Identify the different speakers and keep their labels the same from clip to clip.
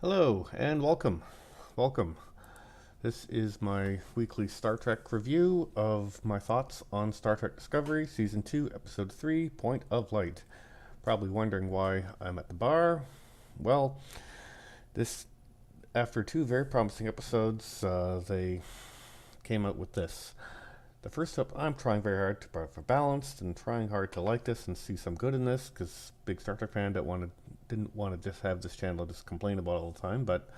Speaker 1: Hello and welcome. Welcome. This is my weekly Star Trek review of my thoughts on Star Trek Discovery, Season 2, Episode 3, Point of Light. Probably wondering why I'm at the bar. Well, this after two very promising episodes, they came out with this. The first up, I'm trying very hard to provide for balanced and trying hard to like this and see some good in this because big Star Trek fan didn't want to just have this channel just complain about it all the time, but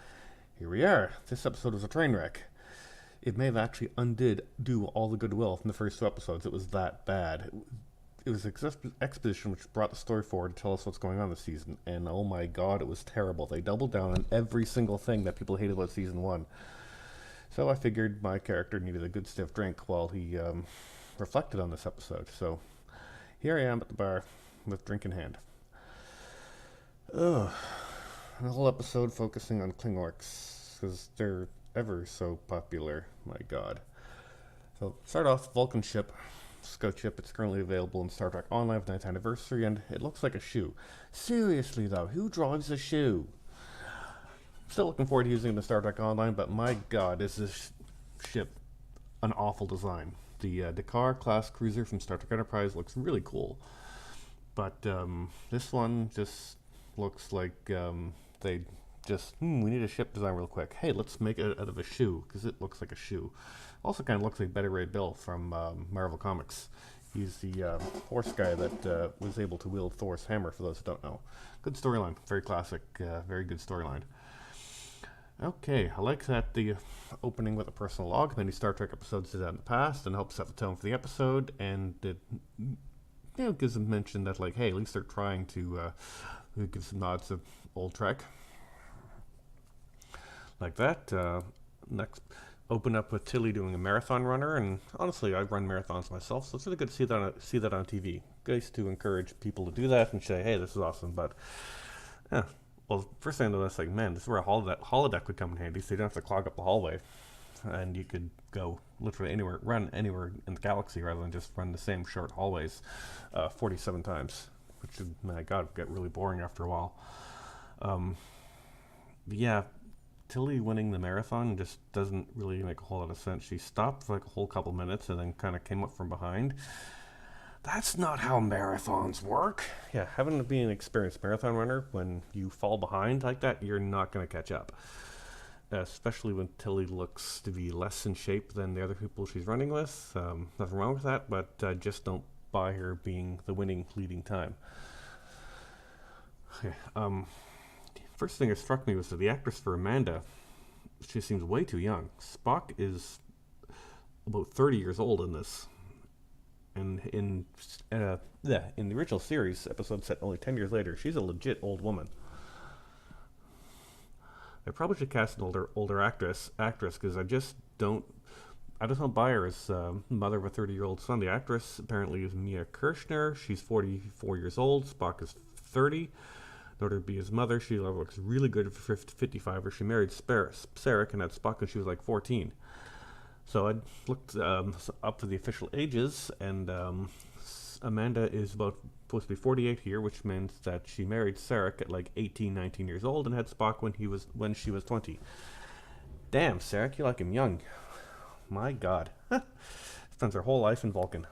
Speaker 1: here we are. This episode was a train wreck. It may have actually do all the goodwill from the first two episodes. It was that bad. It was exposition which brought the story forward to tell us what's going on this season, and oh my god, it was terrible. They doubled down on every single thing that people hated about season one. So I figured my character needed a good stiff drink while he reflected on this episode. So here I am at the bar with drink in hand. Ugh. The whole episode focusing on Kling-Orcs because they're ever so popular. My god. So start off Vulcan ship, scout ship. It's currently available in Star Trek Online for the 9th anniversary, and it looks like a shoe. Seriously though, who drives a shoe? Still looking forward to using it in Star Trek Online, but my god, is this ship an awful design. The Dakar class cruiser from Star Trek Enterprise looks really cool, but this one just looks like they just, we need a ship design real quick. Hey, let's make it out of a shoe, because it looks like a shoe. Also kind of looks like Betty Ray Bill from Marvel Comics. He's the horse guy that was able to wield Thor's hammer, for those who don't know. Good storyline, very classic, very good storyline. Okay, I like that the opening with a personal log. Many Star Trek episodes did that in the past and helps set the tone for the episode, and it gives a mention that, like, hey, at least they're trying to give some nods to old Trek. Like that. Next, open up with Tilly doing a marathon runner, and honestly, I run marathons myself, so it's really good to see that on TV. Nice to encourage people to do that and say, hey, this is awesome, but yeah. Well, first thing I noticed, like, man, this is where a holodeck would come in handy, so you don't have to clog up the hallway, and you could go literally anywhere, run anywhere in the galaxy rather than just run the same short hallways 47 times, which would, my god, would get really boring after a while. Yeah, Tilly winning the marathon just doesn't really make a whole lot of sense. She stopped for like a whole couple minutes and then kind of came up from behind. That's not how marathons work. Yeah, having to be an experienced marathon runner, when you fall behind like that, you're not going to catch up. Especially when Tilly looks to be less in shape than the other people she's running with. Nothing wrong with that, but just don't buy her being the winning leading time. Okay, first thing that struck me was that the actress for Amanda, she seems way too young. Spock is about 30 years old in this. And in the original series episode set only 10 years later, she's a legit old woman. I probably should cast an older actress because I just don't buy her as mother of a 30-year-old son. The actress apparently is Mia Kirshner. She's 44 years old. Spock is 30. In order to be his mother, she looks really good for 55. She married Sarek and had Spock when she was like 14. So I looked up for the official ages, and Amanda is supposed to be 48 here, which means that she married Sarek at like 18, 19 years old and had Spock when she was 20. Damn, Sarek, you like him young. My god. Spends her whole life in Vulcan.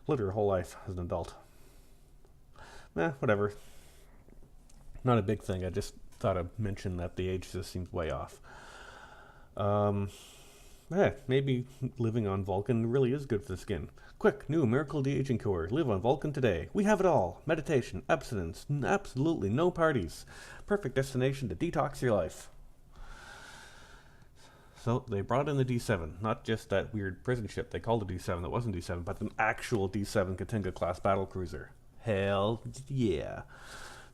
Speaker 1: Literally her whole life as an adult. Whatever. Not a big thing. I just thought I'd mention that the age just seems way off. Maybe living on Vulcan really is good for the skin. Quick, new miracle de-aging cure. Live on Vulcan today. We have it all. Meditation, abstinence, absolutely no parties. Perfect destination to detox your life. So they brought in the D7, not just that weird prison ship they called the D7 that wasn't D7, but an actual D7 Katinga class battle cruiser. Hell yeah.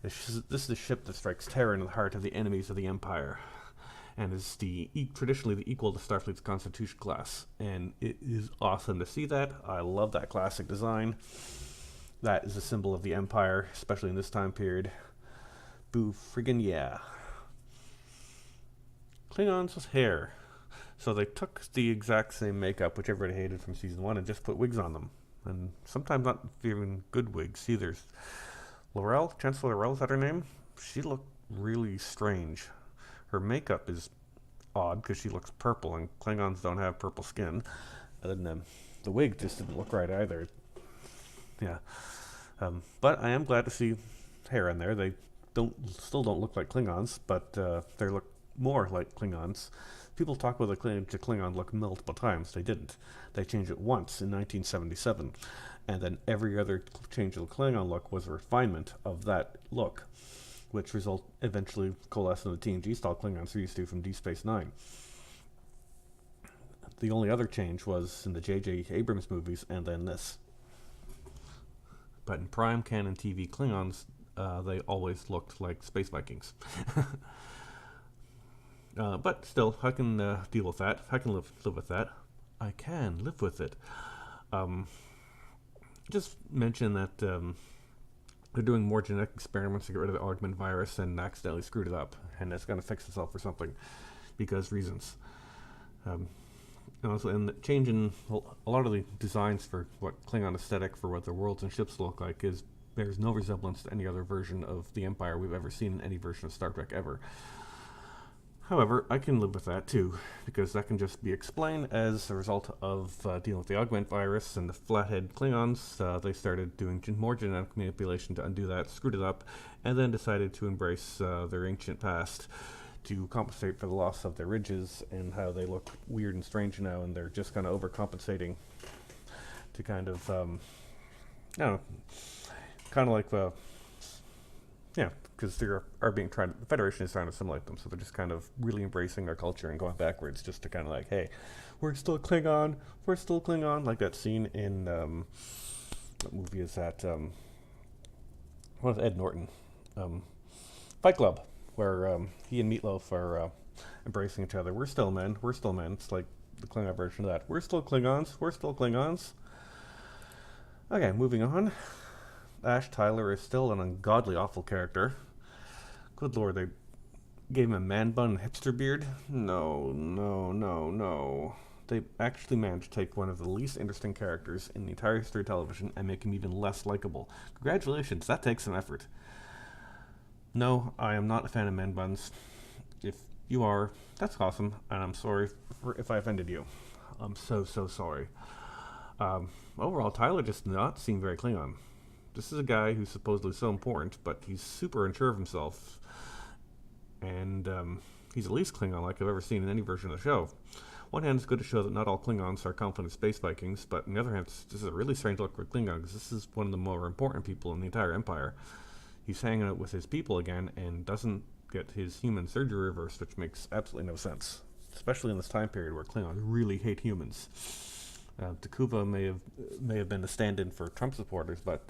Speaker 1: This is the ship that strikes terror into the heart of the enemies of the Empire, and is traditionally the equal to Starfleet's Constitution class. And it is awesome to see that. I love that classic design. That is a symbol of the Empire, especially in this time period. Boo friggin' yeah. Klingons' hair. So they took the exact same makeup, which everybody hated from season 1, and just put wigs on them. And sometimes not even good wigs either. Chancellor Laurel, is that her name? She looked really strange. Her makeup is odd because she looks purple, and Klingons don't have purple skin. And the wig just didn't look right either. Yeah. But I am glad to see hair in there. They still don't look like Klingons, but they look more like Klingons. People talk about the Klingon look multiple times. They didn't. They changed it once in 1977, and then every other change of the Klingon look was a refinement of that look, which eventually coalesced in the TNG-style Klingons we're used to from Deep Space Nine. The only other change was in the J.J. Abrams movies, and then this. But in Prime Canon TV Klingons, they always looked like space Vikings. But still, I can deal with that. I can live with that. I can live with it. Just mention that they're doing more genetic experiments to get rid of the augment virus and accidentally screwed it up. And it's going to fix itself or something because reasons. And changing a lot of the designs for what Klingon aesthetic for what their worlds and ships look like bears no resemblance to any other version of the Empire we've ever seen in any version of Star Trek ever. However, I can live with that too, because that can just be explained as a result of dealing with the augment virus and the flathead Klingons. They started doing more genetic manipulation to undo that, screwed it up, and then decided to embrace their ancient past to compensate for the loss of their ridges and how they look weird and strange now, and they're just kind of overcompensating to kind of, I don't know, kind of like because they are being the Federation is trying to assimilate them, so they're just kind of really embracing their culture and going backwards just to kind of like, hey, we're still Klingon, like that scene in, what movie is that, what is Ed Norton, Fight Club, where he and Meatloaf are embracing each other. We're still men. It's like the Klingon version of that. We're still Klingons. Okay, moving on. Ash Tyler is still an ungodly awful character. Good lord, they gave him a man bun and hipster beard? No. They actually managed to take one of the least interesting characters in the entire history of television and make him even less likable. Congratulations, that takes some effort. No, I am not a fan of man buns. If you are, that's awesome, and I'm sorry if I offended you. I'm so sorry. Overall, Tyler just did not seem very Klingon. This is a guy who's supposedly so important, but he's super unsure of himself, and he's the least Klingon-like I've ever seen in any version of the show. On one hand, it's good to show that not all Klingons are confident space Vikings, but on the other hand, this is a really strange look for Klingon, because this is one of the more important people in the entire Empire. He's hanging out with his people again, and doesn't get his human surgery reversed, which makes absolutely no sense, especially in this time period where Klingons really hate humans. Takuva may have been a stand-in for Trump supporters, but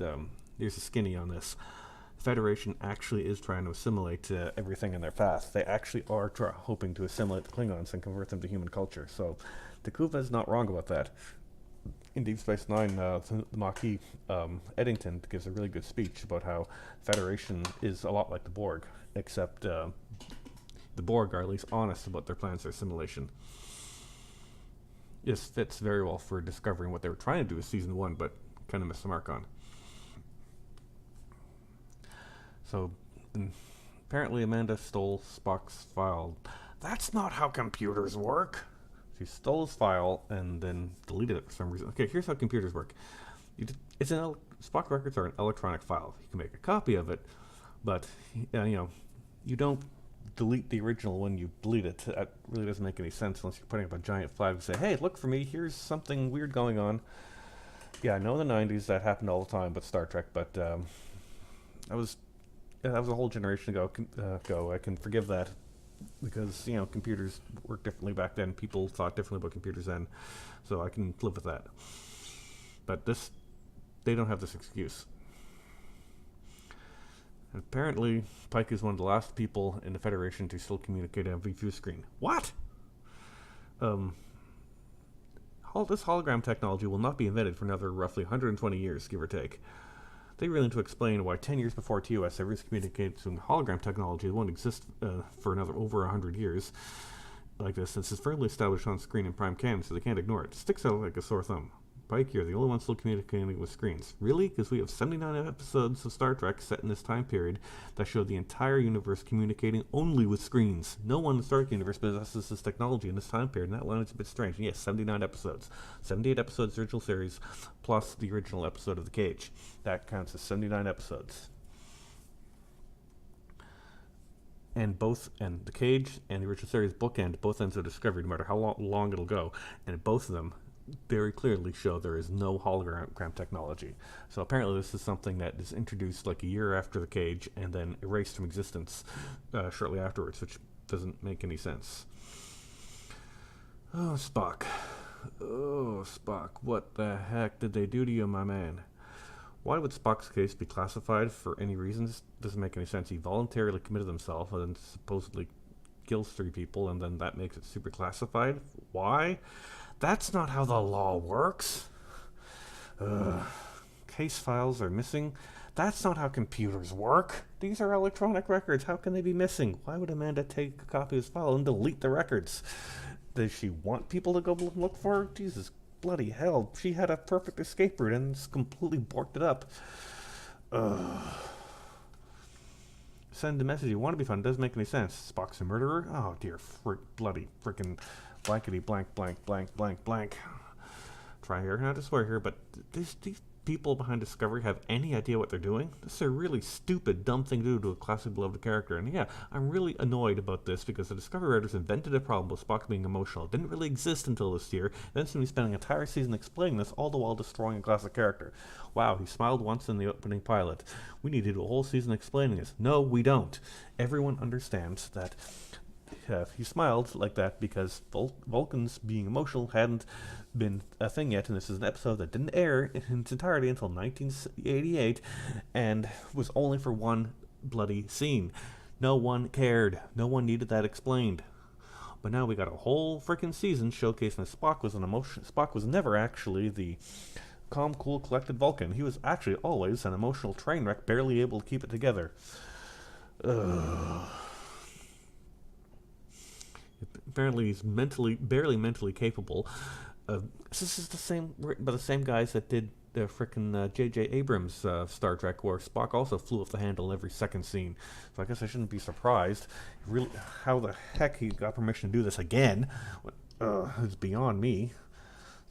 Speaker 1: here's a skinny on this. The Federation actually is trying to assimilate everything in their path. They actually are hoping to assimilate the Klingons and convert them to human culture. So Takuva is not wrong about that. In Deep Space Nine, the Maquis Eddington gives a really good speech about how Federation is a lot like the Borg, except the Borg are at least honest about their plans for assimilation. This fits very well for discovering what they were trying to do with Season 1, but kind of missed the mark on. So, apparently Amanda stole Spock's file. That's not how computers work! She stole his file and then deleted it for some reason. Okay, here's how computers work. Spock records are an electronic file. You can make a copy of it, but you don't delete the original when you delete it. That really doesn't make any sense unless you're putting up a giant flag and say, hey, look for me, here's something weird going on. Yeah, I know in the 90s that happened all the time with Star Trek, but that was a whole generation ago. I can forgive that because, computers worked differently back then. People thought differently about computers then, so I can live with that. But they don't have this excuse. And apparently, Pike is one of the last people in the Federation to still communicate on a view screen. What? This hologram technology will not be invented for another roughly 120 years, give or take. They really need to explain why 10 years before TOS, they communicated using hologram technology that won't exist for another over 100 years like this. This is firmly established on screen in Prime Canon, so they can't ignore it. It sticks out like a sore thumb. Pike, you're the only one still communicating with screens. Really? Because we have 79 episodes of Star Trek set in this time period that show the entire universe communicating only with screens. No one in the Star Trek universe possesses this technology in this time period, and that line is a bit strange. And yes, 79 episodes. 78 episodes original series, plus the original episode of The Cage. That counts as 79 episodes. And The Cage and the original series bookend both ends of Discovery, no matter how long it'll go. And both of them very clearly show there is no hologram technology. So apparently this is something that is introduced like a year after The Cage and then erased from existence shortly afterwards, which doesn't make any sense. Oh, Spock. Oh, Spock. What the heck did they do to you, my man? Why would Spock's case be classified for any reasons? Doesn't make any sense. He voluntarily committed himself and then supposedly kills 3 people, and then that makes it super classified. Why? That's not how the law works. Case files are missing. That's not how computers work. These are electronic records. How can they be missing? Why would Amanda take a copy of his file and delete the records? Does she want people to go look for her? Jesus bloody hell. She had a perfect escape route and it's completely borked it up. Send a message. You want to be fun. Doesn't make any sense. Spock's a murderer? Oh dear. Bloody frickin' blankety blank blank blank blank blank. Try here, not to swear here, but these people behind Discovery have any idea what they're doing? This is a really stupid, dumb thing to do to a classic beloved character. And yeah, I'm really annoyed about this because the Discovery writers invented a problem with Spock being emotional. It didn't really exist until this year. Then seemed to be spending an entire season explaining this, all the while destroying a classic character. Wow, he smiled once in the opening pilot. We need to do a whole season explaining this. No, we don't. Everyone understands that he smiled like that because Vulcans being emotional hadn't been a thing yet, and this is an episode that didn't air in its entirety until 1988 and was only for one bloody scene. No one cared. No one needed that explained. But now we got a whole freaking season showcasing that Spock was never actually the calm, cool, collected Vulcan. He was actually always an emotional train wreck, barely able to keep it together. Apparently he's barely mentally capable. This is written by the same guys that did the frickin' J.J. Abrams Star Trek, where Spock also flew off the handle every second scene. So I guess I shouldn't be surprised. Really, how the heck he got permission to do this again? It's beyond me.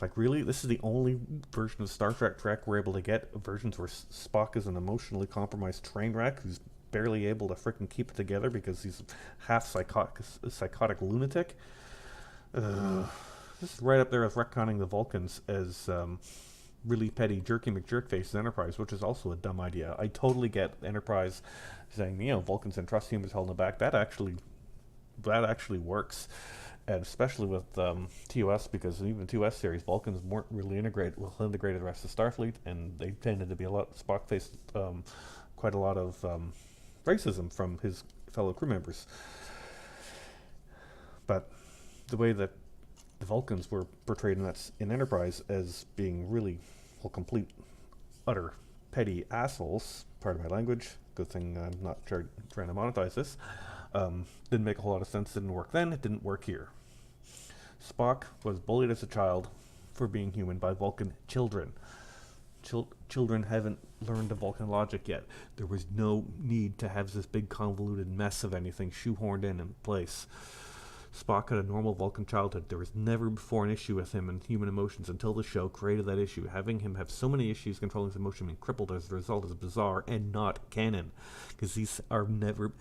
Speaker 1: Like, really? This is the only version of Star Trek we're able to get, versions where Spock is an emotionally compromised train wreck who's barely able to frickin' keep it together because he's half psychotic lunatic. This is right up there with retconning the Vulcans as really petty jerky McJerkface's Enterprise, which is also a dumb idea. I totally get Enterprise saying, Vulcans and trust humans holding back. That actually works, and especially with TOS, because even the TOS series, Vulcans weren't really integrated the rest of Starfleet, and they tended to be Spock faced quite a lot of racism from his fellow crew members. But the way that the Vulcans were portrayed in Enterprise as being really complete, utter, petty assholes, pardon my language, good thing I'm not trying to monetize this, didn't make a whole lot of sense, didn't work then, it didn't work here. Spock was bullied as a child for being human by Vulcan children. Children haven't learned the Vulcan logic yet. There was no need to have this big convoluted mess of anything shoehorned in place. Spock had a normal Vulcan childhood. There was never before an issue with him and human emotions until the show created that issue. Having him have so many issues controlling his emotion being crippled as a result is bizarre and not canon. Because these are none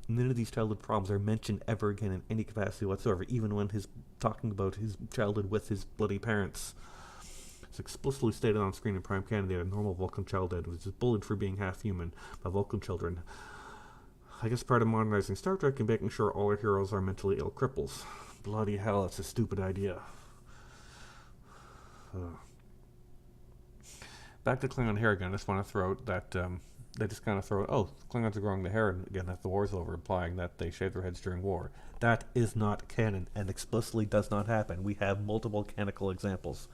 Speaker 1: of these childhood problems are mentioned ever again in any capacity whatsoever, even when he's talking about his childhood with his bloody parents. It's explicitly stated on screen in Prime Canon that a normal Vulcan childhood was just bullied for being half human by Vulcan children. I guess part of modernizing Star Trek and making sure all our heroes are mentally ill cripples. Bloody hell, that's a stupid idea. Back to Klingon hair again. I just want to throw out that they just kind of throw out, Klingons are growing the hair again after the war's over, implying that they shave their heads during war. That is not canon and explicitly does not happen. We have multiple canonical examples.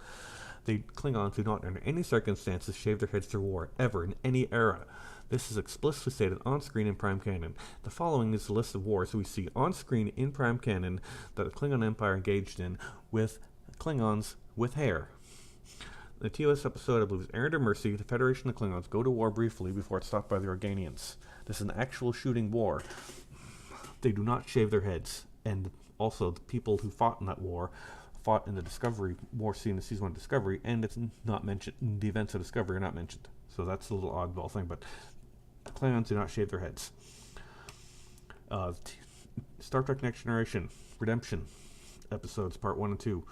Speaker 1: The Klingons do not, under any circumstances, shave their heads through war, ever, in any era. This is explicitly stated on screen in Prime Canon. The following is the list of wars we see on screen in Prime Canon that the Klingon Empire engaged in with Klingons with hair. The TOS episode, I believe, is Errand of Mercy. The Federation of Klingons go to war briefly before it's stopped by the Organians. This is an actual shooting war. They do not shave their heads. And also, the people who fought in that war fought in the Discovery war scene in Season 1 Discovery, and it's not mentioned. The events of Discovery are not mentioned. So that's a little oddball thing, but the Klingons do not shave their heads. Star Trek Next Generation Redemption episodes, part 1 and 2.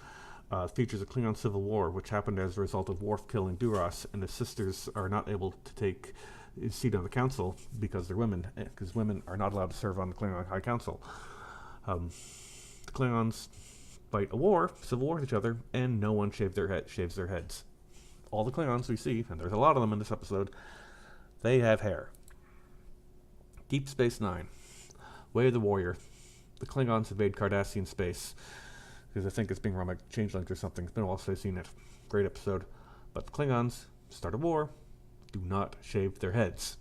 Speaker 1: Features a Klingon civil war, which happened as a result of Worf killing Duras, and his sisters are not able to take a seat on the council because they're women, because women are not allowed to serve on the Klingon High Council. The Klingons fight a war, civil war with each other, and no one shaves their heads. All the Klingons we see, and there's a lot of them in this episode, they have hair. Deep Space Nine, Way of the Warrior. The Klingons invade Cardassian space, because I think it's being run by changelings or something. It's been a while since I've seen it. Great episode. But the Klingons start a war, do not shave their heads.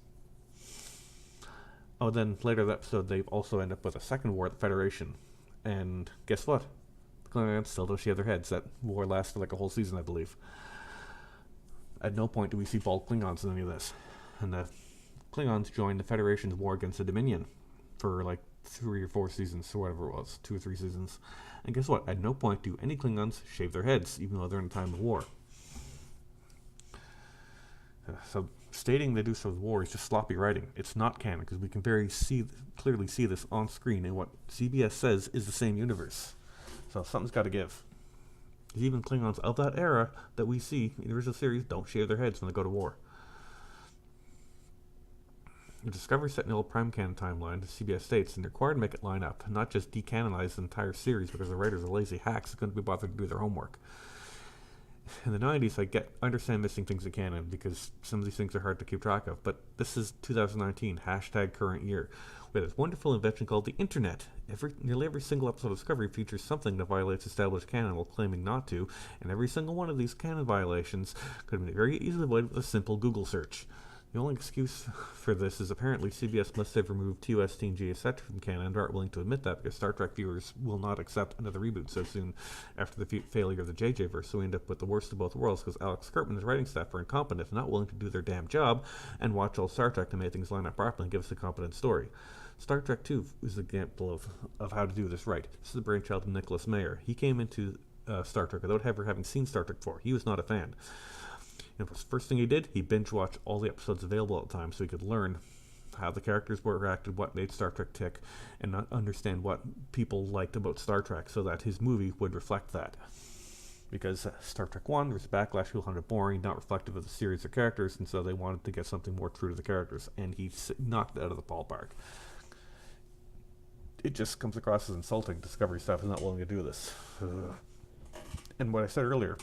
Speaker 1: Oh, then later in the episode, they also end up with a second war at the Federation. And guess what? The Klingons still don't shave their heads. That war lasted like a whole season, I believe. At no point do we see bald Klingons in any of this. And the Klingons joined the Federation's war against the Dominion for like 3 or 4 seasons, or whatever it was, 2 or 3 seasons. And guess what? At no point do any Klingons shave their heads, even though they're in a time of war. So stating they do so with war is just sloppy writing. It's not canon, because we can very clearly see this on screen, and what CBS says is the same universe. So something's got to give. Even Klingons of that era that we see in the original series don't shave their heads when they go to war. The Discovery set in the old Prime Canon timeline, the CBS states, and they're required to make it line up, not just decanonize the entire series because the writers are lazy hacks who couldn't be bothered to do their homework. In the 90s, I understand missing things in canon because some of these things are hard to keep track of, but this is 2019, #current year. We have this wonderful invention called the Internet. Nearly every single episode of Discovery features something that violates established canon while claiming not to, and every single one of these canon violations could have been very easily avoided with a simple Google search. The only excuse for this is apparently CBS must have removed TOS TNG etc. from canon and aren't willing to admit that because Star Trek viewers will not accept another reboot so soon after the failure of the JJ-verse, so we end up with the worst of both worlds because Alex Kurtzman and his writing staff are incompetent and not willing to do their damn job and watch all Star Trek to make things line up properly and give us a competent story. Star Trek 2 is an example of how to do this right. This is the brainchild of Nicholas Meyer. He came into Star Trek without ever having seen Star Trek before. He was not a fan. And the first thing he did, he binge-watched all the episodes available at the time so he could learn how the characters were acted, what made Star Trek tick, and not understand what people liked about Star Trek so that his movie would reflect that. Because Star Trek 1, there was a backlash, people found it boring, not reflective of the series or characters, and so they wanted to get something more true to the characters, and he knocked it out of the ballpark. It just comes across as insulting. Discovery staff is not willing to do this. And what I said earlier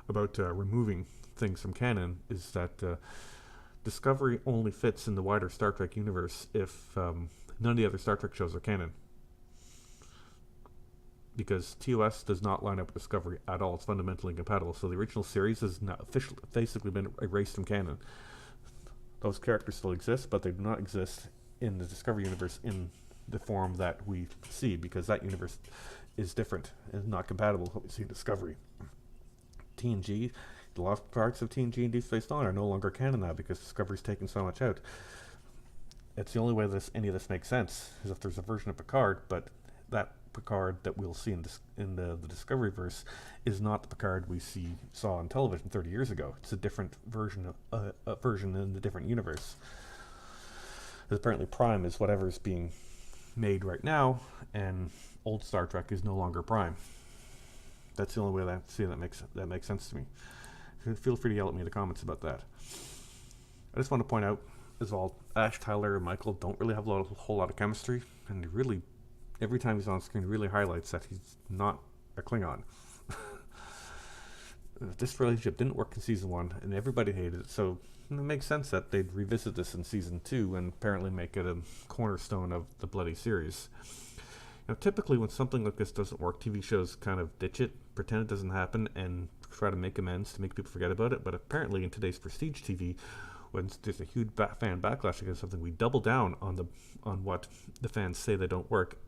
Speaker 1: about removing things from canon is that Discovery only fits in the wider Star Trek universe if none of the other Star Trek shows are canon. Because TOS does not line up with Discovery at all. It's fundamentally incompatible. So the original series has not officially basically been erased from canon. Those characters still exist, but they do not exist in the Discovery universe in the form that we see, because that universe is different and not compatible with what we see in Discovery. TNG, the lost parts of TNG and Deep Space Nine are no longer canon now because Discovery's taken so much out. It's the only way any of this makes sense is if there's a version of Picard, but that Picard that we'll see in the Discovery verse is not the Picard we saw on television 30 years ago. It's a different version in the different universe. Apparently Prime is whatever's being made right now, and old Star Trek is no longer Prime. That's the only way that I see that makes sense to me. Feel free to yell at me in the comments about that. I just want to point out, as well, Ash, Tyler, and Michael don't really have a whole lot of chemistry, and really, every time he's on screen, really highlights that he's not a Klingon. This relationship didn't work in season 1, and everybody hated it, so it makes sense that they'd revisit this in season 2 and apparently make it a cornerstone of the bloody series. Now, typically when something like this doesn't work, TV shows kind of ditch it, pretend it doesn't happen, and try to make amends to make people forget about it. But apparently in today's prestige TV, when there's a huge fan backlash against something, we double down on what the fans say they don't work,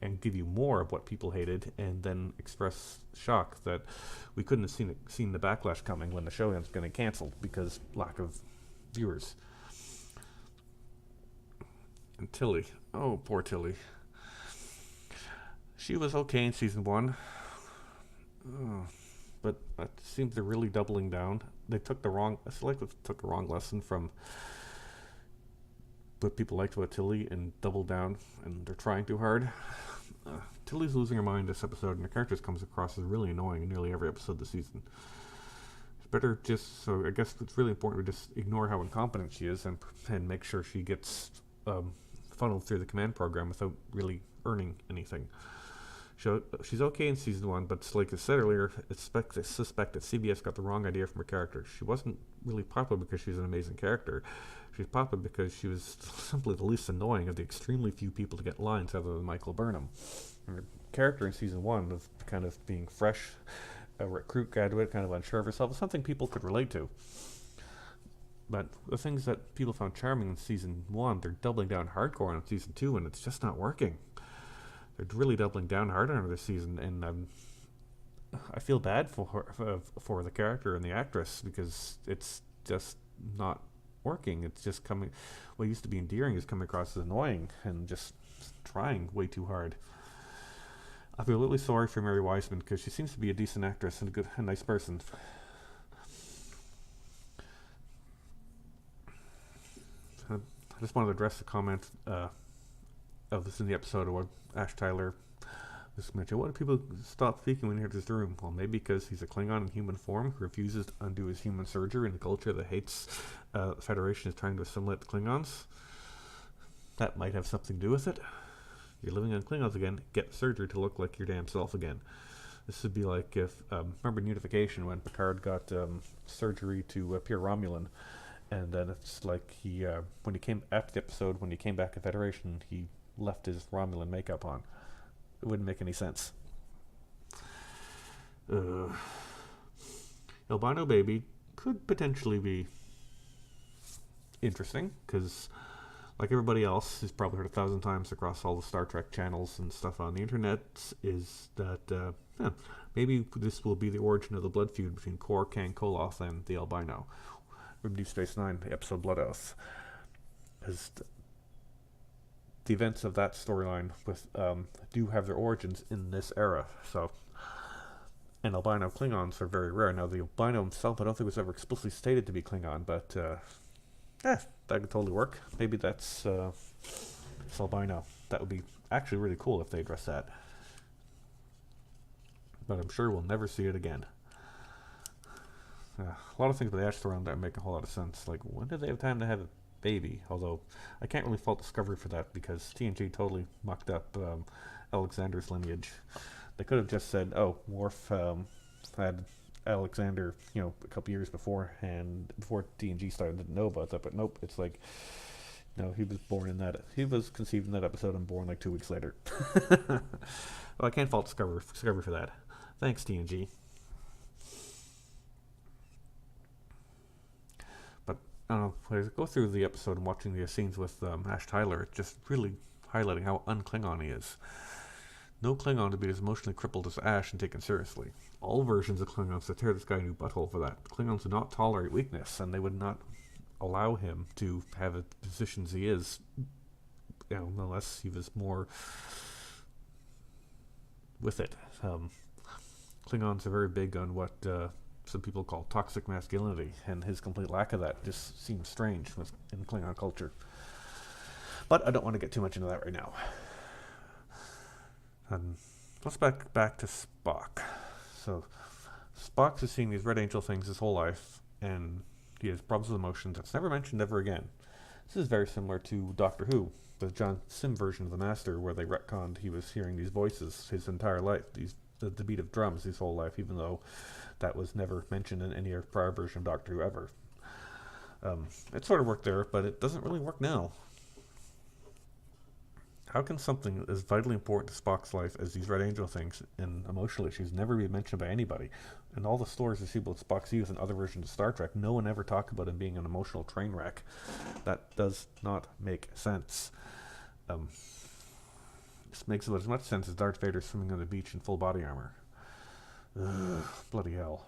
Speaker 1: and give you more of what people hated, and then express shock that we couldn't have seen the backlash coming when the show ends getting canceled because lack of viewers. And Tilly, oh poor Tilly, she was okay in season 1, but it seems they're really doubling down. They took the wrong, I feel like they took the wrong lesson from what people liked about Tilly and doubled down, and they're trying too hard. Tilly's losing her mind this episode, and her character comes across as really annoying in nearly every episode this season. It's better just, so I guess it's really important to just ignore how incompetent she is and make sure she gets funneled through the command program without really earning anything. She's okay in season 1, but like I said earlier, I suspect that CBS got the wrong idea from her character. She wasn't really popular because she's an amazing character. She's popular because she was simply the least annoying of the extremely few people to get lines other than Michael Burnham. And her character in season 1 of kind of being fresh, a recruit graduate, kind of unsure of herself, is something people could relate to. But the things that people found charming in season 1, they're doubling down hardcore on in season 2, and it's just not working. They're really doubling down hard on her this season, and I feel bad for the character and the actress because it's just not working. It's just coming. What used to be endearing is coming across as annoying and just trying way too hard. I feel really sorry for Mary Wiseman because she seems to be a decent actress and a nice person. I just wanted to address the comment of this in the episode where Ash Tyler just mentioned, why do people stop speaking when he enters the room? Well, maybe because he's a Klingon in human form who refuses to undo his human surgery in a culture that hates the Federation is trying to assimilate the Klingons. That might have something to do with it. You're living on Klingons again, get surgery to look like your damn self again. This would be like if, remember in Unification when Picard got surgery to appear Romulan, and then it's like he, when he came, after the episode, when he came back in Federation, he left his Romulan makeup on. It wouldn't make any sense. Albino Baby could potentially be interesting, because like everybody else who's probably heard 1,000 times across all the Star Trek channels and stuff on the internet, is that maybe this will be the origin of the blood feud between Kang Koloth and the albino. From Deep Space Nine, the episode Blood Oath. Because the events of that storyline with do have their origins in this era. So, and albino Klingons are very rare. Now, the albino himself, I don't think was ever explicitly stated to be Klingon, but that could totally work. Maybe that's albino. That would be actually really cool if they address that. But I'm sure we'll never see it again. A lot of things about the Ash storyline that make a whole lot of sense. Like, when did they have time to have a baby? Although, I can't really fault Discovery for that because TNG totally mucked up Alexander's lineage. They could have just said, oh, Worf had Alexander, a couple years before, and before TNG started, didn't know about that. But nope, it's like, no, he was conceived in that episode and born like 2 weeks later. Well, I can't fault Discovery for that. Thanks, TNG. But I don't know, as I go through the episode and watching the scenes with Ash Tyler, it's just really highlighting how un-Klingon he is. No Klingon to be as emotionally crippled as Ash and taken seriously. All versions of Klingons would tear this guy a new butthole for that. Klingons would not tolerate weakness, and they would not allow him to have the positions he is, unless he was more with it. Klingons are very big on what some people call toxic masculinity, and his complete lack of that just seems strange in Klingon culture. But I don't want to get too much into that right now. Let's back to Spock. So Spock is seeing these Red Angel things his whole life, and he has problems with emotions that's never mentioned ever again. This is very similar to Doctor Who, the John Sim version of the Master, where they retconned he was hearing these voices his entire life, the beat of drums his whole life, even though that was never mentioned in any prior version of Doctor Who ever. It sort of worked there, but it doesn't really work now. How can something as vitally important to Spock's life as these Red Angel things and emotional issues never be mentioned by anybody? In all the stories we see about Spock's youth and other versions of Star Trek, no one ever talked about him being an emotional train wreck. That does not make sense. makes about as much sense as Darth Vader swimming on the beach in full body armor. Ugh, bloody hell.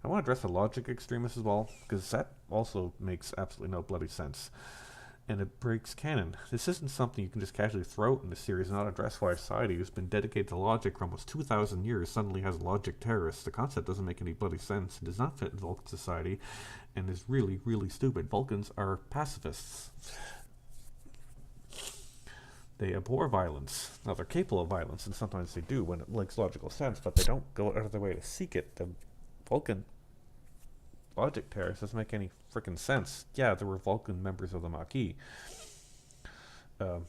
Speaker 1: I want to address the logic extremists as well, because that also makes absolutely no bloody sense. And it breaks canon. This isn't something you can just casually throw out in the series and not address why society who's been dedicated to logic for almost 2,000 years suddenly has logic terrorists. The concept doesn't make any bloody sense. It does not fit in Vulcan society and is really, really stupid. Vulcans are pacifists. They abhor violence. Now, they're capable of violence, and sometimes they do when it makes logical sense, but they don't go out of their way to seek it. The Vulcan logic terrorists doesn't make any freaking sense. Yeah, there were Vulcan members of the Maquis. And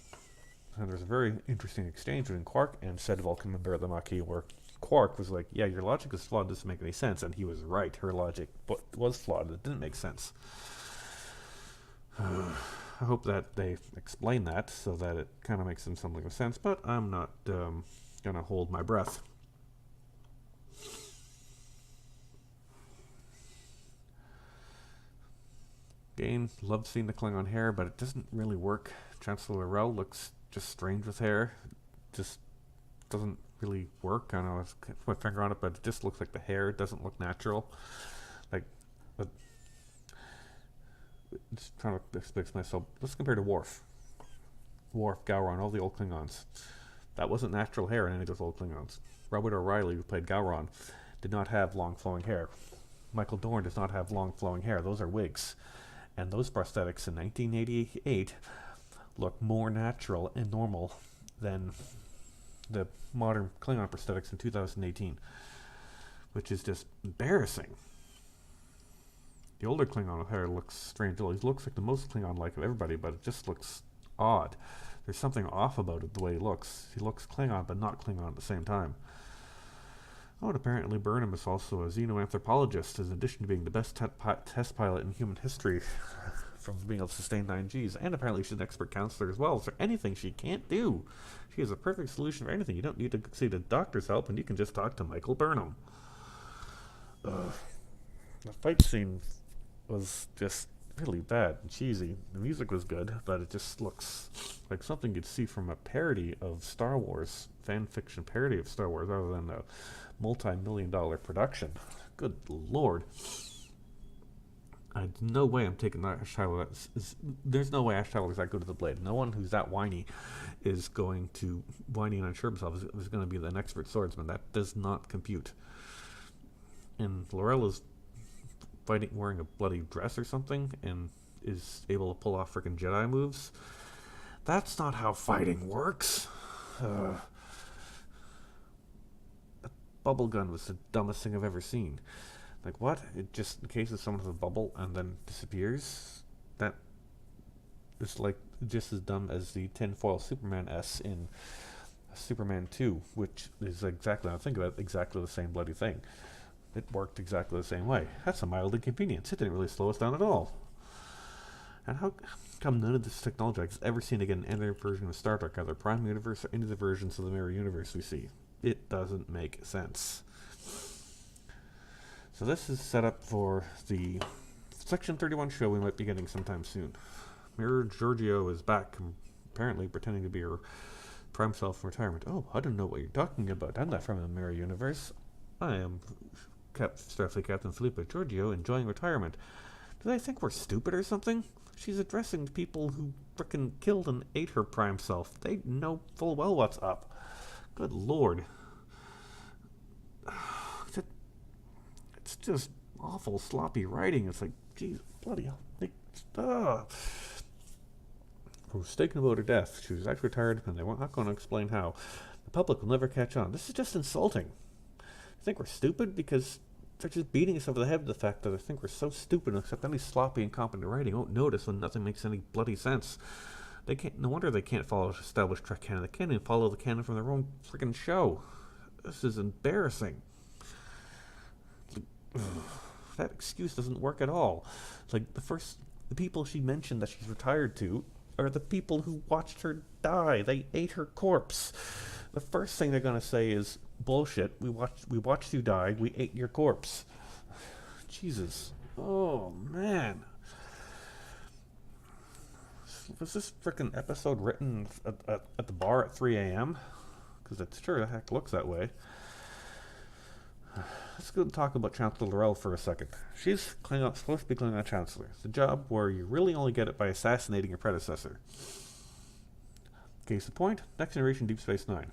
Speaker 1: there's a very interesting exchange between Quark and said Vulcan member of the Maquis, where Quark was like, yeah, your logic is flawed, doesn't make any sense, and he was right. Her logic was flawed, it didn't make sense. I hope that they explain that so that it kind of makes some like sense, but I'm not going to hold my breath. Again, love seeing the Klingon hair, but it doesn't really work. Chancellor Rel looks just strange with hair. Just doesn't really work. I don't know, I put my finger on it, but it just looks like the hair doesn't look natural. Like, just trying to explain myself. Let's compare to Worf, Gowron, all the old Klingons. That wasn't natural hair in any of those old Klingons. Robert O'Reilly, who played Gowron, did not have long flowing hair. Michael Dorn does not have long flowing hair. Those are wigs. And those prosthetics in 1988 look more natural and normal than the modern Klingon prosthetics in 2018, which is just embarrassing. The older Klingon with hair looks strange. He looks like the most Klingon-like of everybody, but it just looks odd. There's something off about it, the way he looks. He looks Klingon, but not Klingon at the same time. Oh, and apparently Burnham is also a xenoanthropologist, in addition to being the best test pilot in human history from being able to sustain 9Gs. And apparently she's an expert counselor as well. Is there anything she can't do? She has a perfect solution for anything. You don't need to seek a doctor's help, and you can just talk to Michael Burnham. The fight scene was just really bad and cheesy. The music was good, but it just looks like something you'd see from a parody of Star Wars, fan fiction parody of Star Wars, rather than a multi-million-dollar production. Good lord. No way I'm taking Ash Tyler. There's no way Ash Tyler is that good at the blade. No one who's that whiny is going to, whiny and unsure himself, is going to be an expert swordsman. That does not compute. And Lorella's fighting wearing a bloody dress or something and is able to pull off freaking Jedi moves. That's not how fighting works. The bubble gun was the dumbest thing I've ever seen. Like, what? It just encases someone with a bubble and then disappears? That is like just as dumb as the tinfoil Superman S in Superman 2, which is exactly, now think about it, exactly the same bloody thing. It worked exactly the same way. That's a mild inconvenience. It didn't really slow us down at all. And how come none of this technology has ever seen again in any other version of Star Trek, either Prime Universe or any of the versions of the Mirror Universe we see? It doesn't make sense. So this is set up for the Section 31 show we might be getting sometime soon. Mirror Giorgio is back, apparently pretending to be her prime self from retirement. Oh, I don't know what you're talking about. I'm not from the Mirror Universe. I am Starfleet Captain Felipe Giorgio, enjoying retirement. Do they think we're stupid or something? She's addressing people who frickin' killed and ate her prime self. They know full well what's up. Good lord. It's just awful, sloppy writing. It's like, geez, bloody hell. Who was taken about her death. She was actually retired, and they were not going to explain how. The public will never catch on. This is just insulting. I think we're stupid because they're just beating us over the head with the fact that I think we're so stupid and accept any sloppy, incompetent writing. Won't notice when nothing makes any bloody sense. They can't. No wonder they can't follow established Trek canon. They can't even follow the canon from their own freaking show. This is embarrassing. That excuse doesn't work at all. Like the people she mentioned that she's retired to are the people who watched her die. They ate her corpse. The first thing they're gonna say is bullshit. We watched you die. We ate your corpse. Jesus. Oh man. Was this frickin' episode written at the bar at 3 a.m.? Because it sure the heck looks that way. Let's go and talk about Chancellor Laurel for a second. She's supposed to be Klingon Chancellor. It's a job where you really only get it by assassinating your predecessor. Case in point, Next Generation Deep Space Nine.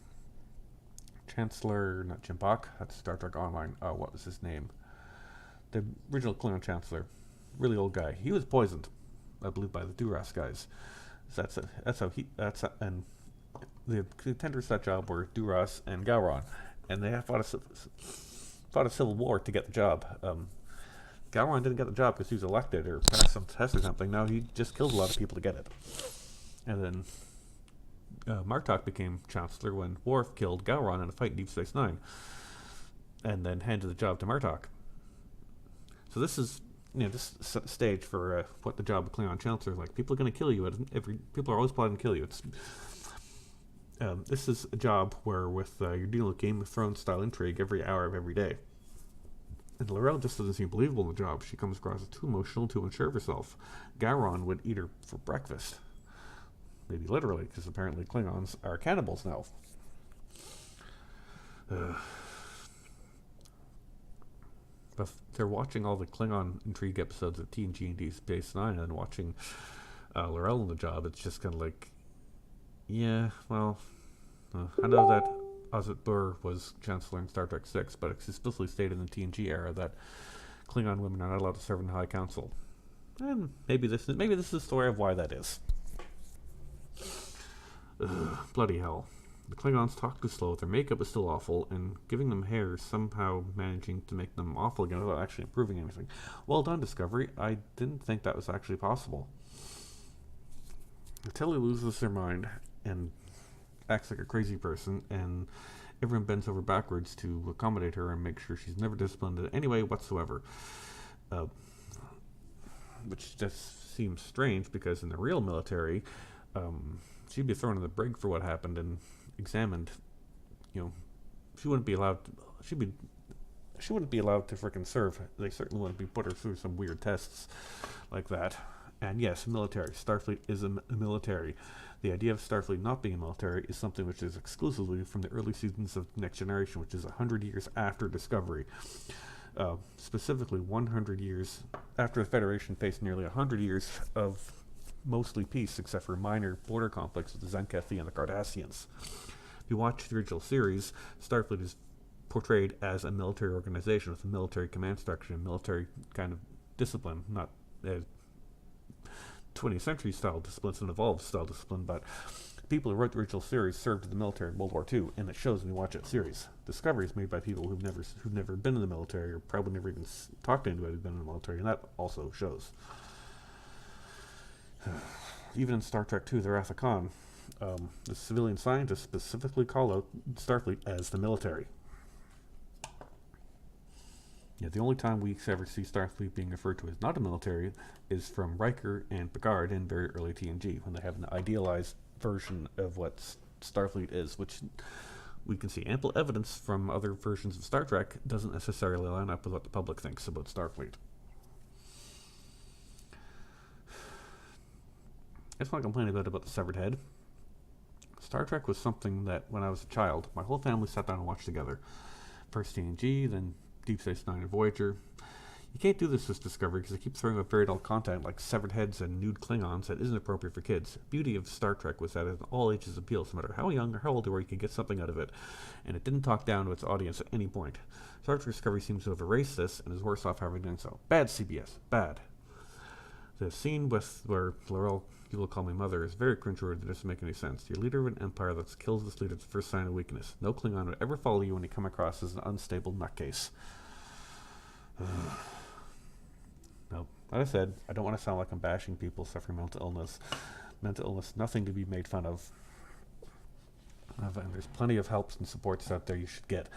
Speaker 1: Chancellor, not Jim Bach, that's Star Trek Online. Oh, what was his name? The original Klingon Chancellor. Really old guy. He was poisoned, I believe, by the Duras guys. And the contenders to that job were Duras and Gowron. And they fought a civil war to get the job. Gowron didn't get the job because he was elected or passed some test or something. No, he just killed a lot of people to get it. And then Martok became Chancellor when Worf killed Gowron in a fight in Deep Space Nine, and then handed the job to Martok. So this is, this stage for what the job of Klingon Chancellor is like. People are going to kill you. People are always plotting to kill you. This is a job where you're dealing with Game of Thrones style intrigue every hour of every day. And Laurel just doesn't seem believable in the job. She comes across as too emotional, too unsure of herself. Gowron would eat her for breakfast. Maybe literally, because apparently Klingons are cannibals now. But they're watching all the Klingon intrigue episodes of TNG and Deep Space Nine and watching Laurel in the job. It's just kind of like, yeah, well, I know that Ozit Burr was Chancellor in Star Trek VI, but it's explicitly stated in the TNG era that Klingon women are not allowed to serve in the High Council. And maybe this is the story of why that is. Bloody hell. The Klingons talk too slow, their makeup is still awful, and giving them hair is somehow managing to make them awful again without actually improving anything. Well done, Discovery. I didn't think that was actually possible. Tilly loses her mind and acts like a crazy person, and everyone bends over backwards to accommodate her and make sure she's never disciplined in any way whatsoever. Which just seems strange, because in the real military, she'd be thrown in the brig for what happened and examined. She wouldn't be allowed to. She wouldn't be allowed to frickin' serve. They certainly wouldn't be put her through some weird tests like that. And yes, military. Starfleet is a military. The idea of Starfleet not being a military is something which is exclusively from the early seasons of Next Generation, which is 100 years after Discovery. Specifically 100 years after the Federation faced nearly 100 years of mostly peace, except for minor border conflicts with the Zenkethi and the Cardassians. If you watch the original series, Starfleet is portrayed as a military organization with a military command structure and military kind of discipline, not 20th century style discipline, it's an evolved style discipline, but people who wrote the original series served in the military in World War II, and it shows when you watch that series. Discovery is made by people who've never been in the military, or probably never even talked to anybody who's been in the military, and that also shows. Even in Star Trek II, The Wrath of Khan, the civilian scientists specifically call out Starfleet as the military. Yeah, the only time we ever see Starfleet being referred to as not a military is from Riker and Picard in very early TNG, when they have an idealized version of what Starfleet is, which we can see ample evidence from other versions of Star Trek doesn't necessarily line up with what the public thinks about Starfleet. I just want to complain a bit about the severed head. Star Trek was something that, when I was a child, my whole family sat down and watched together. First TNG, then Deep Space Nine and Voyager. You can't do this with Discovery because they keep throwing up very adult content like severed heads and nude Klingons that isn't appropriate for kids. The beauty of Star Trek was that it all ages appeals, no matter how young or how old you were, you could get something out of it. And it didn't talk down to its audience at any point. Star Trek Discovery seems to have erased this and is worse off having done so. Bad CBS. Bad. The scene where Laurel, "You will call me mother," is very cringeworthy. It doesn't make any sense. You're leader of an empire that kills this leader at the first sign of weakness. No Klingon would ever follow you when you come across as an unstable nutcase. No, like I said, I don't want to sound like I'm bashing people suffering mental illness. Mental illness, nothing to be made fun of. And there's plenty of helps and supports out there you should get.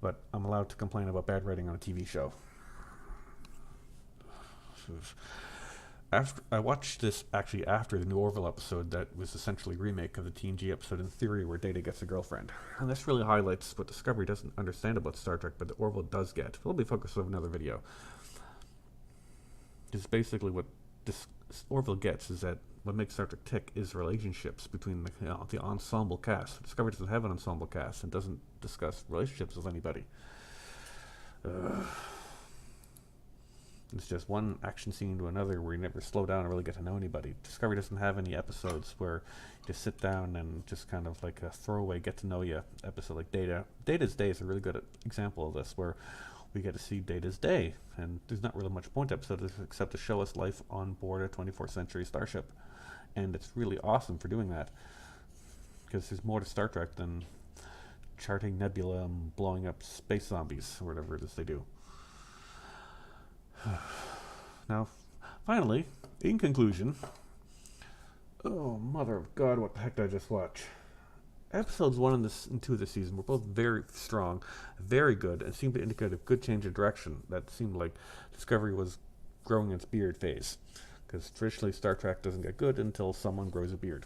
Speaker 1: But I'm allowed to complain about bad writing on a TV show. I watched this actually after the new Orville episode that was essentially a remake of the TNG episode In Theory where Data gets a girlfriend. And this really highlights what Discovery doesn't understand about Star Trek, but the Orville does get. It'll be focused on another video. Just basically what this Orville gets is that what makes Star Trek tick is relationships between the ensemble cast. Discovery doesn't have an ensemble cast and doesn't discuss relationships with anybody. It's just one action scene to another where you never slow down and really get to know anybody. Discovery doesn't have any episodes where you just sit down and just kind of like a throwaway get to know you episode like Data. Data's Day is a really good example of this, where we get to see Data's day, and there's not really much point to episodes except to show us life on board a 24th century starship. And it's really awesome for doing that, because there's more to Star Trek than charting nebula and blowing up space zombies, or whatever it is they do. Now, finally, in conclusion, oh, mother of God, what the heck did I just watch? Episodes 1 and 2 of the season were both very strong, very good, and seemed to indicate a good change of direction. That seemed like Discovery was growing its beard phase, because traditionally Star Trek doesn't get good until someone grows a beard.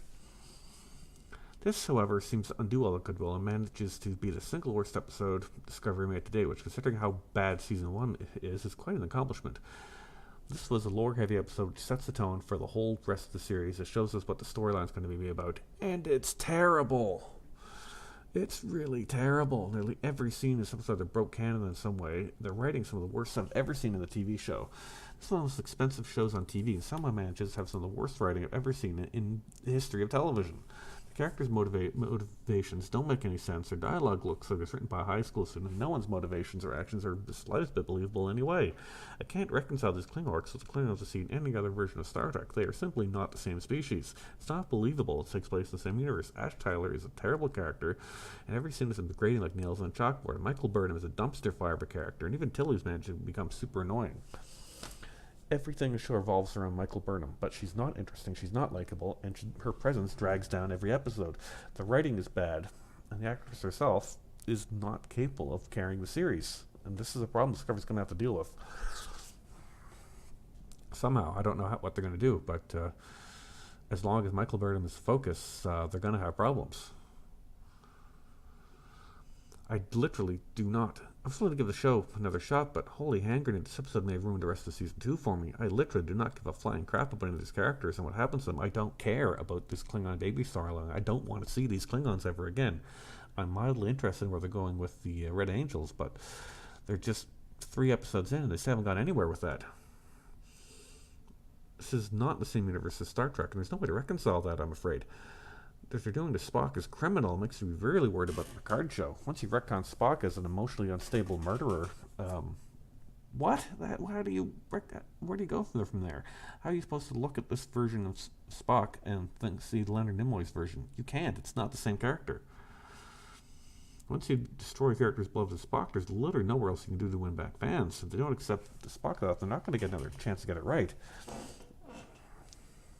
Speaker 1: This, however, seems to undo all the goodwill and manages to be the single worst episode Discovery made to date, which, considering how bad Season 1 is quite an accomplishment. This was a lore-heavy episode which sets the tone for the whole rest of the series. It shows us what the storyline's going to be about, and it's terrible. It's really terrible. Nearly every scene in this episode that broke canon in some way. They're writing some of the worst I've ever seen in the TV show. This is one of the most expensive shows on TV, and somehow manages to have some of the worst writing I've ever seen in the history of television. The characters' motivations don't make any sense. Their dialogue looks like it's written by a high school student. No one's motivations or actions are the slightest bit believable anyway. I can't reconcile these Kling-Orcs with the Klingons I've seen in any other version of Star Trek. They are simply not the same species. It's not believable it takes place in the same universe. Ash Tyler is a terrible character, and every scene is degrading like nails on a chalkboard. Michael Burnham is a dumpster fire of a character, and even Tilly's managed to become super annoying. Everything in the show revolves around Michael Burnham, but she's not interesting, she's not likable, and her presence drags down every episode. The writing is bad, and the actress herself is not capable of carrying the series. And this is a problem Discovery's going to have to deal with. Somehow, I don't know what they're going to do, but as long as Michael Burnham is focused, they're going to have problems. I literally do not. I'm supposed to give the show another shot, but holy hand grenade, this episode may have ruined the rest of season 2 for me. I literally do not give a flying crap about any of these characters and what happens to them. I don't care about this Klingon baby storyline. I don't want to see these Klingons ever again. I'm mildly interested in where they're going with the Red Angels, but they're just 3 episodes in and they still haven't gone anywhere with that. This is not the same universe as Star Trek, and there's no way to reconcile that, I'm afraid. That they're doing to Spock is criminal. It makes me really worried about the Picard show. Once you retcon Spock as an emotionally unstable murderer, what? Where do you go from there? How are you supposed to look at this version of Spock and see Leonard Nimoy's version? You can't. It's not the same character. Once you destroy characters beloved as Spock, there's literally nowhere else you can do to win back fans. If they don't accept the Spock out, they're not going to get another chance to get it right.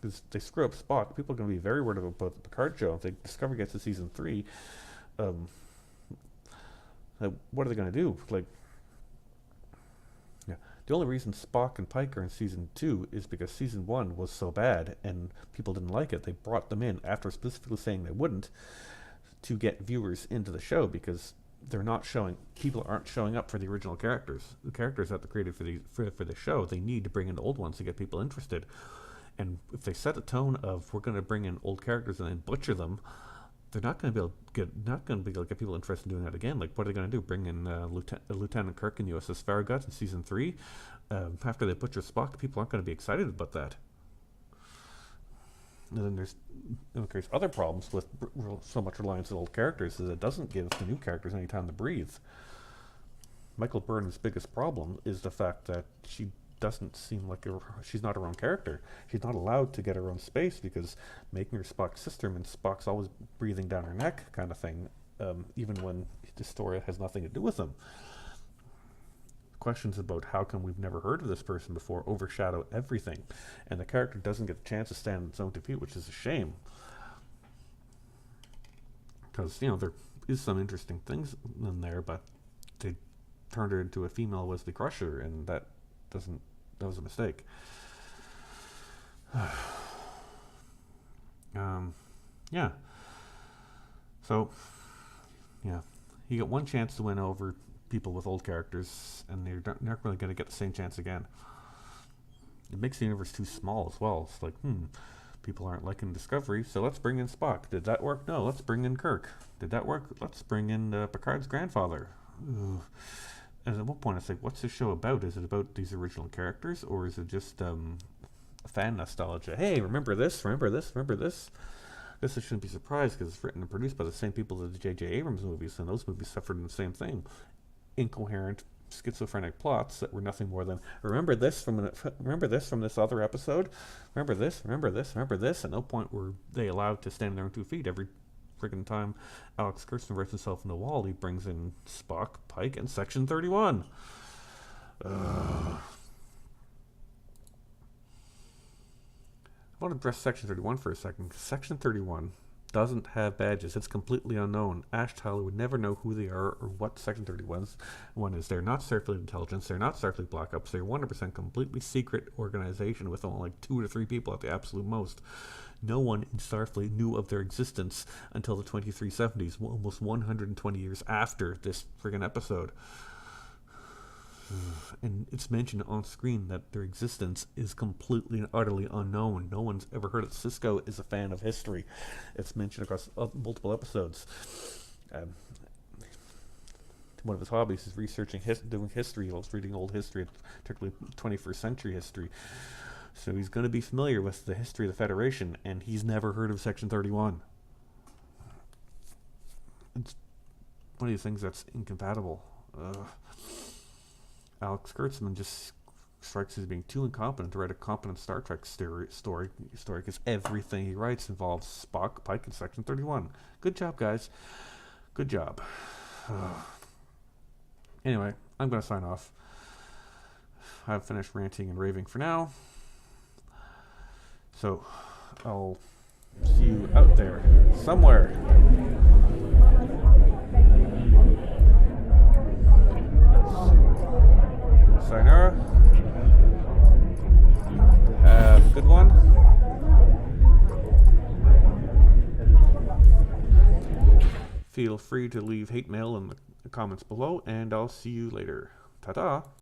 Speaker 1: Because they screw up Spock, people are going to be very worried about the Picard show. If they Discovery gets to season 3, what are they going to do? The only reason Spock and Pike are in season 2 is because season 1 was so bad and people didn't like it. They brought them in after specifically saying they wouldn't to get viewers into the show, because people aren't showing up for the original characters. The characters that they created for the show, they need to bring in old ones to get people interested. And if they set a tone of we're going to bring in old characters and then butcher them, they're not going to be able to get people interested in doing that again. Like, what are they going to do? Bring in Lieutenant Kirk in USS Farragut in season 3? After they butcher Spock, people aren't going to be excited about that. And then there's other problems with so much reliance on old characters, is it doesn't give the new characters any time to breathe. Michael Burnham's biggest problem is the fact that she doesn't seem like she's not her own character. She's not allowed to get her own space, because making her Spock's sister means Spock's always breathing down her neck kind of thing, even when the story has nothing to do with them. Questions about how come we've never heard of this person before overshadow everything, and the character doesn't get the chance to stand on its own 2 feet, which is a shame. Because, there is some interesting things in there, but they turned her into a female Wesley Crusher, and that was a mistake. Yeah. So, yeah. You get one chance to win over people with old characters, and you're not really going to get the same chance again. It makes the universe too small as well. It's like, People aren't liking Discovery, so let's bring in Spock. Did that work? No, let's bring in Kirk. Did that work? Let's bring in Picard's grandfather. Ugh. And at one point it's like, what's this show about? Is it about these original characters, or is it just fan nostalgia? Hey, remember this? Remember this? Remember this? I guess I shouldn't be surprised because it's written and produced by the same people that the J.J. Abrams movies, and those movies suffered the same thing. Incoherent, schizophrenic plots that were nothing more than remember this from this other episode, remember this, At no point were they allowed to stand on their own 2 feet. Every friggin' time Alex Kurtzman writes himself in the wall, he brings in Spock, Pike, and Section 31. I want to address Section 31 for a second. Section 31 doesn't have badges. It's completely unknown. Ash Tyler would never know who they are or what Section 31 is. They're not Starfleet Intelligence. They're not Starfleet Black Ops. They're 100% completely secret organization with only like 2 to 3 people at the absolute most. No one in Starfleet knew of their existence until the 2370s, almost 120 years after this friggin' episode. And it's mentioned on screen that their existence is completely and utterly unknown. No one's ever heard of it. Sisko is a fan of history. It's mentioned across multiple episodes. One of his hobbies is researching, doing history. He loves reading old history, particularly 21st century history. So he's going to be familiar with the history of the Federation, and he's never heard of Section 31. It's one of these things that's incompatible. Alex Kurtzman just strikes as being too incompetent to write a competent Star Trek story because everything he writes involves Spock, Pike, and Section 31. Good job, guys. Good job. Anyway, I'm going to sign off. I've finished ranting and raving for now. So, I'll see you out there somewhere. Sayonara. Have a good one. Feel free to leave hate mail in the comments below, and I'll see you later. Ta-ta!